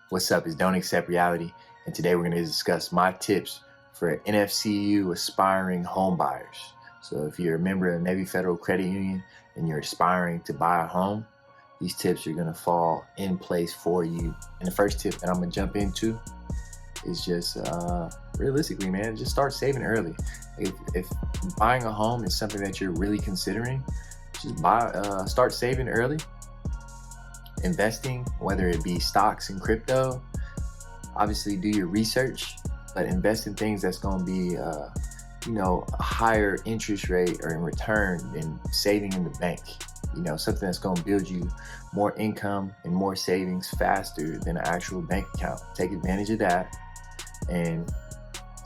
What's up? It's Don't Accept Reality, and today we're going to discuss my tips for Nfcu aspiring home buyers. So if you're a member of Navy Federal Credit Union and you're aspiring to buy a home, these tips are going to fall in place for you. And the first tip that I'm going to jump into is just realistically, man, just start saving early. If buying a home is something that you're really considering, just start saving early. Investing, whether it be stocks and crypto, obviously do your research, but invest in things that's going to be a higher interest rate or in return than saving in the bank. Something that's going to build you more income and more savings faster than an actual bank account. Take advantage of that, and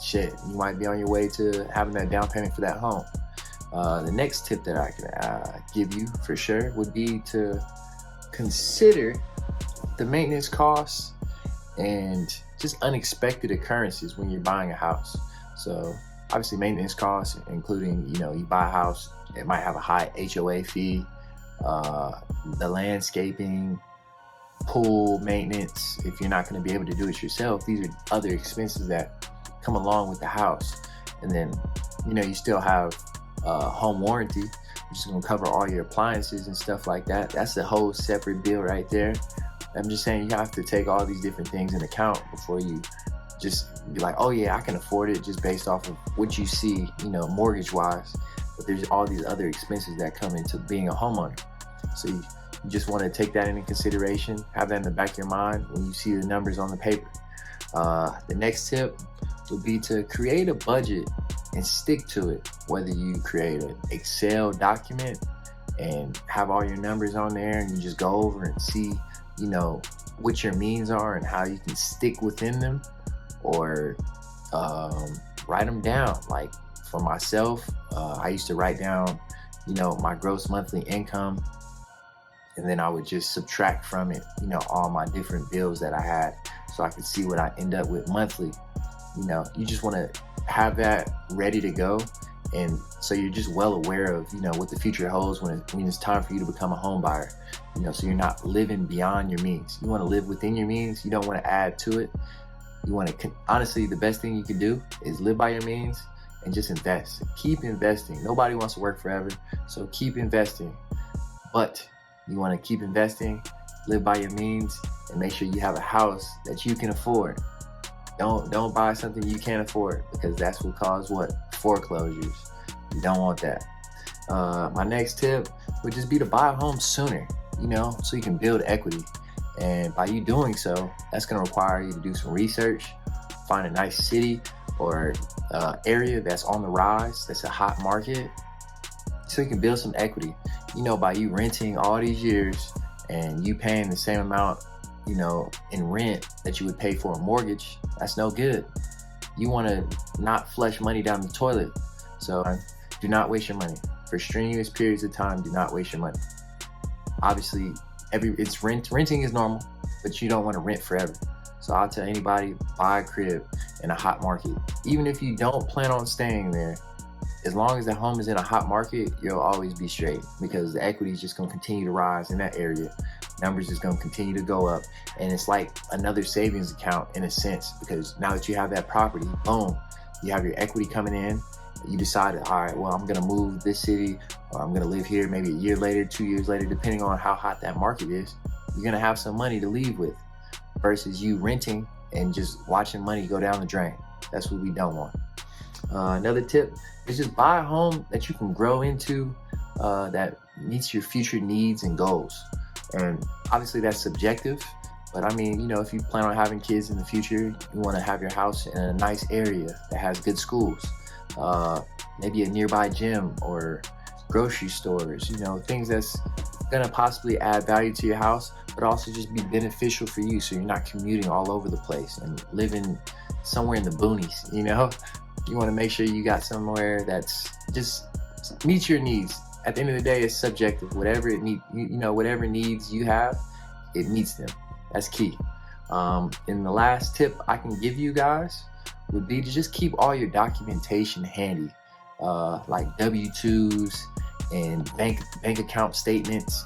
shit, you might be on your way to having that down payment for that home. The next tip that I can give you for sure would be to consider the maintenance costs and just unexpected occurrences when you're buying a house. So obviously maintenance costs, including, you buy a house, it might have a high HOA fee, the landscaping, pool maintenance. If you're not going to be able to do it yourself, these are other expenses that come along with the house. And then, you still have home warranty, which is going to cover all your appliances and stuff like that. That's a whole separate bill right there. I'm just saying, you have to take all these different things in account before you just be like, oh yeah, I can afford it, just based off of what you see, mortgage wise. But there's all these other expenses that come into being a homeowner. So you just want to take that into consideration, have that in the back of your mind when you see the numbers on the paper. The next tip would be to create a budget and stick to it. Whether you create an Excel document and have all your numbers on there and you just go over and see, what your means are and how you can stick within them, or write them down. Like for myself, I used to write down, my gross monthly income, and then I would just subtract from it, all my different bills that I had, so I could see what I end up with monthly. You just want to have that ready to go, and so you're just well aware of what the future holds when it's time for you to become a home buyer. So you're not living beyond your means. You want to live within your means. You don't want to add to it. You want to, honestly, the best thing you can do is live by your means and just invest. Keep investing. Nobody wants to work forever, so keep investing. But you want to keep investing, live by your means, and make sure you have a house that you can afford. Don't buy something you can't afford, because that's what causes foreclosures. You don't want that. My next tip would just be to buy a home sooner, so you can build equity. And by you doing so, that's going to require you to do some research, find a nice city or area that's on the rise, that's a hot market, so you can build some equity. By you renting all these years and you paying the same amount, in rent that you would pay for a mortgage, that's no good. You want to not flush money down the toilet. So do not waste your money. For strenuous periods of time, do not waste your money. Obviously, renting is normal, but you don't want to rent forever. So I'll tell anybody, buy a crib in a hot market. Even if you don't plan on staying there, as long as the home is in a hot market, you'll always be straight, because the equity is just going to continue to rise in that area. Numbers is going to continue to go up, and it's like another savings account in a sense, because now that you have that property, boom, you have your equity coming in. You decided, all right, well, I'm going to move this city, or I'm going to live here maybe a year later, 2 years later, depending on how hot that market is. You're going to have some money to leave with, versus you renting and just watching money go down the drain. That's what we don't want. Another tip is just buy a home that you can grow into, that meets your future needs and goals. And obviously that's subjective, but I mean, if you plan on having kids in the future, you want to have your house in a nice area that has good schools, maybe a nearby gym or grocery stores, things that's going to possibly add value to your house, but also just be beneficial for you, so you're not commuting all over the place and living somewhere in the boonies. You want to make sure you got somewhere that's just meets your needs. At the end of the day, it's subjective. Whatever it need, whatever needs you have, it meets them. That's key. And the last tip I can give you guys would be to just keep all your documentation handy, like W-2s and bank account statements.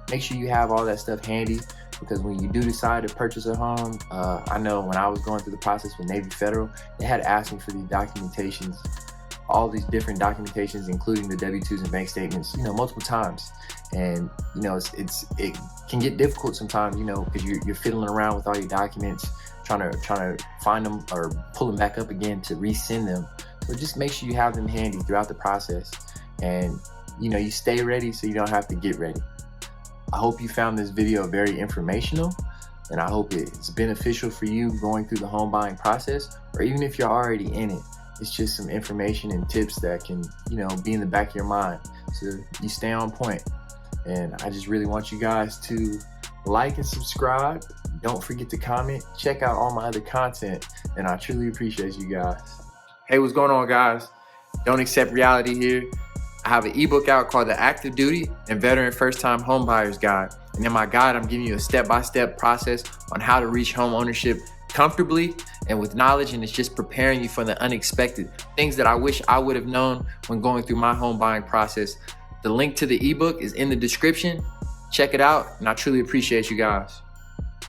Make sure you have all that stuff handy, because when you do decide to purchase a home, I know when I was going through the process with Navy Federal, they had asked me for these documentations, all these different documentations, including the W-2s and bank statements, multiple times. And it can get difficult sometimes, because you're fiddling around with all your documents, trying to find them or pull them back up again to resend them. So just make sure you have them handy throughout the process, and you stay ready so you don't have to get ready. I hope you found this video very informational, and I hope it's beneficial for you going through the home buying process, or even if you're already in it. It's just some information and tips that can, be in the back of your mind so you stay on point. And I just really want you guys to like and subscribe. Don't forget to comment. Check out all my other content, and I truly appreciate you guys. Hey, what's going on, guys? Don't Accept Reality here. I have an ebook out called The Active Duty and Veteran First Time Homebuyers Guide. And in my guide, I'm giving you a step-by-step process on how to reach home ownership comfortably and with knowledge, and it's just preparing you for the unexpected things that I wish I would have known when going through my home buying process. The link to the ebook is in the description. Check it out, and I truly appreciate you guys.